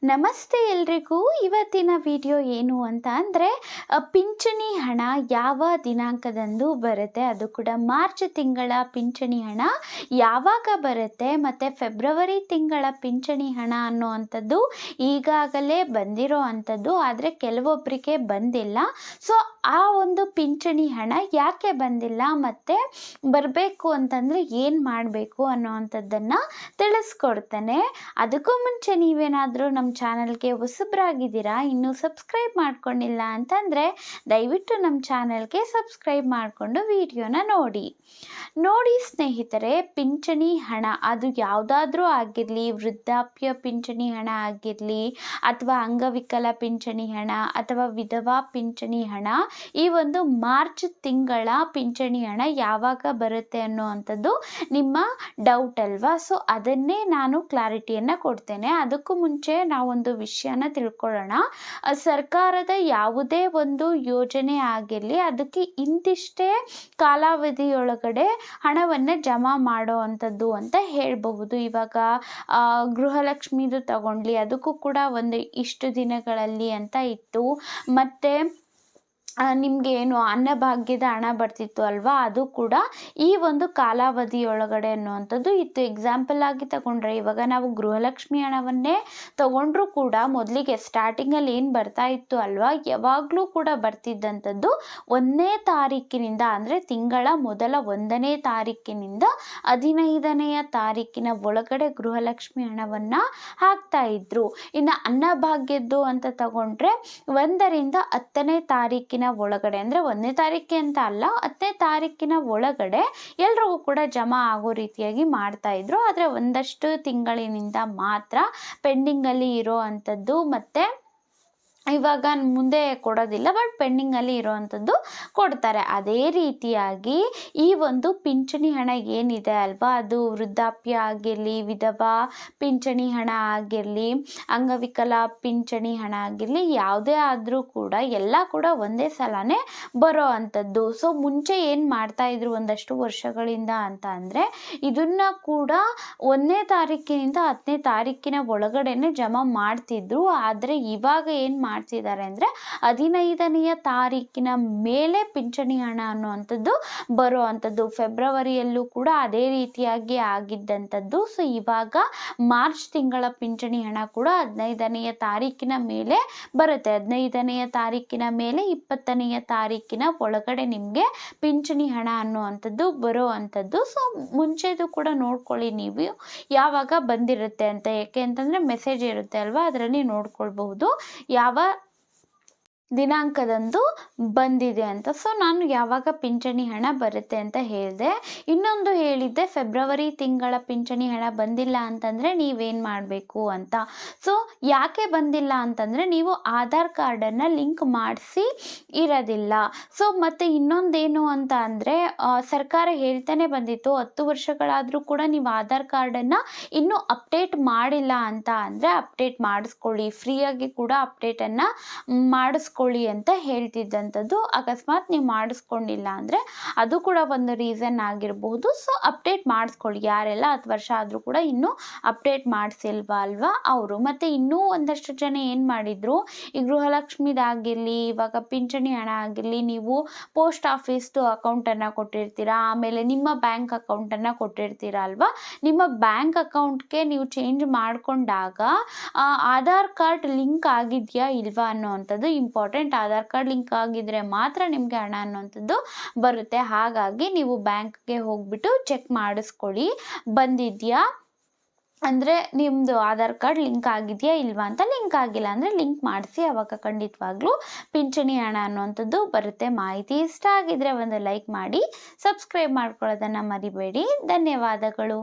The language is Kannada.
ನಮಸ್ತೆ ಎಲ್ರಿಗೂ. ಇವತ್ತಿನ ವಿಡಿಯೋ ಏನು ಅಂತ ಅಂದರೆ ಪಿಂಚಣಿ ಹಣ ಯಾವ ದಿನಾಂಕದಂದು ಬರುತ್ತೆ, ಅದು ಕೂಡ ಮಾರ್ಚ್ ತಿಂಗಳ ಪಿಂಚಣಿ ಹಣ ಯಾವಾಗ ಬರುತ್ತೆ, ಮತ್ತು ಫೆಬ್ರವರಿ ತಿಂಗಳ ಪಿಂಚಣಿ ಹಣ ಅನ್ನುವಂಥದ್ದು ಈಗಾಗಲೇ ಬಂದಿರೋ ಅಂಥದ್ದು, ಆದರೆ ಕೆಲವೊಬ್ಬರಿಗೆ ಬಂದಿಲ್ಲ. ಸೊ ಆ ಒಂದು ಪಿಂಚಣಿ ಹಣ ಯಾಕೆ ಬಂದಿಲ್ಲ ಮತ್ತು ಬರಬೇಕು ಅಂತಂದರೆ ಏನು ಮಾಡಬೇಕು ಅನ್ನೋವಂಥದ್ದನ್ನು ತಿಳಿಸ್ಕೊಡ್ತಾನೆ. ಅದಕ್ಕೂ ಮುಂಚೆ ನೀವೇನಾದರೂ ನಮ್ಮ ಚಾನಲ್ಗೆ ಹೊಸಬ್ರಾಗಿದ್ದೀರಾ, ಇನ್ನೂ ಸಬ್ಸ್ಕ್ರೈಬ್ ಮಾಡ್ಕೊಂಡಿಲ್ಲ ಅಂತಂದರೆ ದಯವಿಟ್ಟು ನಮ್ಮ ಚಾನಲ್ಗೆ ಸಬ್ಸ್ಕ್ರೈಬ್ ಮಾಡಿಕೊಂಡು ವಿಡಿಯೋನ ನೋಡಿ ಸ್ನೇಹಿತರೆ. ಪಿಂಚಣಿ ಹಣ ಅದು ಯಾವುದಾದ್ರೂ ಆಗಿರಲಿ, ವೃದ್ಧಾಪ್ಯ ಪಿಂಚಣಿ ಹಣ ಆಗಿರಲಿ, ಅಥವಾ ಅಂಗವಿಕಲ ಪಿಂಚಣಿ ಹಣ, ಅಥವಾ ವಿಧವಾ ಪಿಂಚಣಿ ಹಣ, ಈ ಒಂದು ಮಾರ್ಚ್ ತಿಂಗಳ ಪಿಂಚಣಿ ಹಣ ಯಾವಾಗ ಬರುತ್ತೆ ಅನ್ನುವಂಥದ್ದು ನಿಮ್ಮ ಡೌಟ್ ಅಲ್ವಾ. ಸೊ ಅದನ್ನೇ ನಾನು ಕ್ಲಾರಿಟಿಯನ್ನು ಕೊಡ್ತೇನೆ. ಅದಕ್ಕೂ ಮುಂಚೆ ನಾವೊಂದು ವಿಷಯನ ತಿಳ್ಕೊಳ್ಳೋಣ. ಸರ್ಕಾರದ ಯಾವುದೇ ಒಂದು ಯೋಜನೆ ಆಗಿರಲಿ, ಅದಕ್ಕೆ ಇಂತಿಷ್ಟೇ ಕಾಲಾವಧಿಯೊಳಗಡೆ ಹಣವನ್ನು ಜಮಾ ಮಾಡೋ ಅಂಥದ್ದು ಅಂತ ಹೇಳಬಹುದು. ಇವಾಗ ಗೃಹಲಕ್ಷ್ಮಿದು ತಗೊಂಡ್ಲಿ, ಅದಕ್ಕೂ ಕೂಡ ಒಂದು ಇಷ್ಟು ದಿನಗಳಲ್ಲಿ ಅಂತ ಇತ್ತು. ಮತ್ತು ನಿಮಗೆ ಏನು ಅನ್ನಭಾಗ್ಯದ ಹಣ ಬರ್ತಿತ್ತು ಅಲ್ವಾ, ಅದು ಕೂಡ ಈ ಒಂದು ಕಾಲಾವಧಿಯೊಳಗಡೆ ಅನ್ನುವಂಥದ್ದು ಇತ್ತು. ಎಕ್ಸಾಂಪಲ್ ಆಗಿ ತಗೊಂಡ್ರೆ, ಇವಾಗ ನಾವು ಗೃಹಲಕ್ಷ್ಮಿ ಹಣವನ್ನೇ ತಗೊಂಡ್ರೂ ಕೂಡ ಮೊದಲಿಗೆ ಸ್ಟಾರ್ಟಿಂಗಲ್ಲಿ ಏನು ಬರ್ತಾ ಇತ್ತು ಅಲ್ವಾ, ಯಾವಾಗಲೂ ಕೂಡ ಬರ್ತಿದ್ದಂಥದ್ದು 1ನೇ ತಾರೀಕಿನಿಂದ, ಅಂದರೆ ತಿಂಗಳ ಮೊದಲ 1ನೇ ತಾರೀಕಿನಿಂದ 15ನೆಯ ತಾರೀಕಿನ ಒಳಗಡೆ ಗೃಹಲಕ್ಷ್ಮಿ ಹಣವನ್ನು ಹಾಕ್ತಾ ಇದ್ರು. ಇನ್ನು ಅನ್ನಭಾಗ್ಯದ್ದು ಅಂತ ತಗೊಂಡ್ರೆ 1ರಿಂದ 10ನೇ ತಾರೀಕಿನ ಒಳಗಡೆ, ಅಂದರೆ 1ನೇ ತಾರೀಕಿಗೆ ಅಂತ ಅಲ್ಲ, 10ನೇ ತಾರೀಕಿನ ಒಳಗಡೆ ಎಲ್ರಿಗೂ ಕೂಡ ಜಮಾ ಆಗೋ ರೀತಿಯಾಗಿ ಮಾಡ್ತಾ ಇದ್ರು. ಆದರೆ ಒಂದಷ್ಟು ತಿಂಗಳಿನಿಂದ ಮಾತ್ರ ಪೆಂಡಿಂಗ್ ಅಲ್ಲಿ ಇರೋ ಅಂಥದ್ದು, ಮತ್ತೆ ಇವಾಗ ಮುಂದೆ ಕೊಡೋದಿಲ್ಲ, ಬಟ್ ಪೆಂಡಿಂಗಲ್ಲಿ ಇರೋವಂಥದ್ದು ಕೊಡ್ತಾರೆ. ಅದೇ ರೀತಿಯಾಗಿ ಈ ಒಂದು ಪಿಂಚಣಿ ಹಣ ಏನಿದೆ ಅಲ್ವಾ, ಅದು ವೃದ್ಧಾಪ್ಯ ಆಗಿರಲಿ, ವಿಧವಾ ಪಿಂಚಣಿ ಹಣ ಆಗಿರಲಿ, ಅಂಗವಿಕಲ ಪಿಂಚಣಿ ಹಣ ಆಗಿರಲಿ, ಯಾವುದೇ ಆದರೂ ಕೂಡ ಎಲ್ಲ ಕೂಡ ಒಂದೇ ಸಲನೇ ಬರೋ ಅಂಥದ್ದು. ಸೊ ಮುಂಚೆ ಏನು ಮಾಡ್ತಾಯಿದ್ರು ಒಂದಷ್ಟು ವರ್ಷಗಳಿಂದ ಅಂತ ಅಂದರೆ, ಇದನ್ನು ಕೂಡ 1ನೇ ತಾರೀಕಿನಿಂದ 10ನೇ ತಾರೀಕಿನ ಒಳಗಡೆನೆ ಜಮಾ ಮಾಡ್ತಿದ್ರು. ಆದರೆ ಇವಾಗ ಏನು ಮಾಡ್ತಿದ್ದಾರೆ ಅಂದರೆ 15ನೆಯ ತಾರೀಕಿನ ಮೇಲೆ ಪಿಂಚಣಿ ಹಣ ಅನ್ನುವಂಥದ್ದು ಬರೋ ಅಂಥದ್ದು. ಫೆಬ್ರವರಿಯಲ್ಲೂ ಕೂಡ ಅದೇ ರೀತಿಯಾಗಿ ಆಗಿದ್ದಂಥದ್ದು. ಸೊ ಇವಾಗ ಮಾರ್ಚ್ ತಿಂಗಳ ಪಿಂಚಣಿ ಹಣ ಕೂಡ 15ನೆಯ ತಾರೀಕಿನ ಮೇಲೆ ಬರುತ್ತೆ. 15ನೆಯ ತಾರೀಕಿನ ಮೇಲೆ 20ನೆಯ ತಾರೀಕಿನ ಒಳಗಡೆ ನಿಮಗೆ ಪಿಂಚಣಿ ಹಣ ಅನ್ನುವಂಥದ್ದು ಬರೋ ಅಂಥದ್ದು. ಸೊ ಮುಂಚೆದು ಕೂಡ ನೋಡ್ಕೊಳ್ಳಿ ನೀವು ಯಾವಾಗ ಬಂದಿರುತ್ತೆ ಅಂತ, ಯಾಕೆ ಅಂತಂದರೆ ಮೆಸೇಜ್ ಇರುತ್ತೆ ಅಲ್ವಾ, ಅದರಲ್ಲಿ ನೋಡ್ಕೊಳ್ಬಹುದು ಯಾವ ದಿನಾಂಕದಂದು ಬಂದಿದೆ ಅಂತ. ಸೊ ನಾನು ಯಾವಾಗ ಪಿಂಚಣಿ ಹಣ ಬರುತ್ತೆ ಅಂತ ಹೇಳಿದೆ. ಇನ್ನೊಂದು ಹೇಳಿದ್ದೆ, ಫೆಬ್ರವರಿ ತಿಂಗಳ ಪಿಂಚಣಿ ಹಣ ಬಂದಿಲ್ಲ ಅಂತಂದರೆ ನೀವೇನು ಮಾಡಬೇಕು ಅಂತ. ಸೊ ಯಾಕೆ ಬಂದಿಲ್ಲ ಅಂತಂದರೆ, ನೀವು ಆಧಾರ್ ಕಾರ್ಡನ್ನು ಲಿಂಕ್ ಮಾಡಿಸಿ ಇರೋದಿಲ್ಲ. ಸೊ ಮತ್ತು ಇನ್ನೊಂದೇನು ಅಂತ ಅಂದರೆ, ಸರ್ಕಾರ ಹೇಳ್ತಾನೆ ಬಂದಿತ್ತು 10 ವರ್ಷಗಳಾದರೂ ಕೂಡ ನೀವು ಆಧಾರ್ ಕಾರ್ಡನ್ನು ಇನ್ನೂ ಅಪ್ಡೇಟ್ ಮಾಡಿಲ್ಲ ಅಂತ ಅಂದರೆ ಅಪ್ಡೇಟ್ ಮಾಡಿಸ್ಕೊಳ್ಳಿ, ಫ್ರೀಯಾಗಿ ಕೂಡ ಅಪ್ಡೇಟನ್ನು ಮಾಡಿಸ್ಕೊಳ್ಳಿ ಅಂತ ಹೇಳ್ತಿದ್ದಂಥದ್ದು. ಅಕಸ್ಮಾತ್ ನೀವು ಮಾಡಿಸ್ಕೊಂಡಿಲ್ಲ ಅಂದರೆ ಅದು ಕೂಡ ಒಂದು ರೀಸನ್ ಆಗಿರಬಹುದು. ಸೊ ಅಪ್ಡೇಟ್ ಮಾಡಿಸ್ಕೊಳ್ಳಿ. ಯಾರೆಲ್ಲ 10 ವರ್ಷ ಆದರೂ ಕೂಡ ಇನ್ನೂ ಅಪ್ಡೇಟ್ ಮಾಡಿಸಿಲ್ವಾ ಅಲ್ವಾ ಅವರು. ಮತ್ತು ಇನ್ನೂ ಒಂದಷ್ಟು ಜನ ಏನು ಮಾಡಿದರು, ಈ ಗೃಹಲಕ್ಷ್ಮಿದಾಗಿರಲಿ, ಇವಾಗ ಪಿಂಚಣಿ ಹಣ ಆಗಿರಲಿ, ನೀವು ಪೋಸ್ಟ್ ಆಫೀಸ್ದು ಅಕೌಂಟನ್ನು ಕೊಟ್ಟಿರ್ತೀರಾ, ಆಮೇಲೆ ನಿಮ್ಮ ಬ್ಯಾಂಕ್ ಅಕೌಂಟನ್ನು ಕೊಟ್ಟಿರ್ತೀರಾ ಅಲ್ವಾ. ನಿಮ್ಮ ಬ್ಯಾಂಕ್ ಅಕೌಂಟ್ಗೆ ನೀವು ಚೇಂಜ್ ಮಾಡಿಕೊಂಡಾಗ ಆಧಾರ್ ಕಾರ್ಡ್ ಲಿಂಕ್ ಆಗಿದೆಯಾ ಇಲ್ವಾ ಅನ್ನೋವಂಥದ್ದು ಇಂಪಾರ್ಟೆಂಟ್. ಆಧಾರ್ ಕಾರ್ಡ್ ಲಿಂಕ್ ಆಗಿದ್ರೆ ಮಾತ್ರ ನಿಮಗೆ ಹಣ ಅನ್ನೋವಂಥದ್ದು ಬರುತ್ತೆ. ಹಾಗಾಗಿ ನೀವು ಬ್ಯಾಂಕ್ಗೆ ಹೋಗ್ಬಿಟ್ಟು ಚೆಕ್ ಮಾಡಿಸ್ಕೊಳ್ಳಿ ಬಂದಿದೆಯಾ, ಅಂದರೆ ನಿಮ್ಮದು ಆಧಾರ್ ಕಾರ್ಡ್ ಲಿಂಕ್ ಆಗಿದೆಯಾ ಇಲ್ವಾ ಅಂತ. ಲಿಂಕ್ ಆಗಿಲ್ಲ ಅಂದರೆ ಲಿಂಕ್ ಮಾಡಿಸಿ, ಅವಾಗ ಖಂಡಿತವಾಗ್ಲೂ ಪಿಂಚಣಿ ಹಣ ಅನ್ನುವಂಥದ್ದು ಬರುತ್ತೆ. ಮಾಹಿತಿ ಇಷ್ಟ ಆಗಿದ್ರೆ ಒಂದು ಲೈಕ್ ಮಾಡಿ, ಸಬ್ಸ್ಕ್ರೈಬ್ ಮಾಡ್ಕೊಳ್ಳೋದನ್ನು ಮರಿಬೇಡಿ. ಧನ್ಯವಾದಗಳು.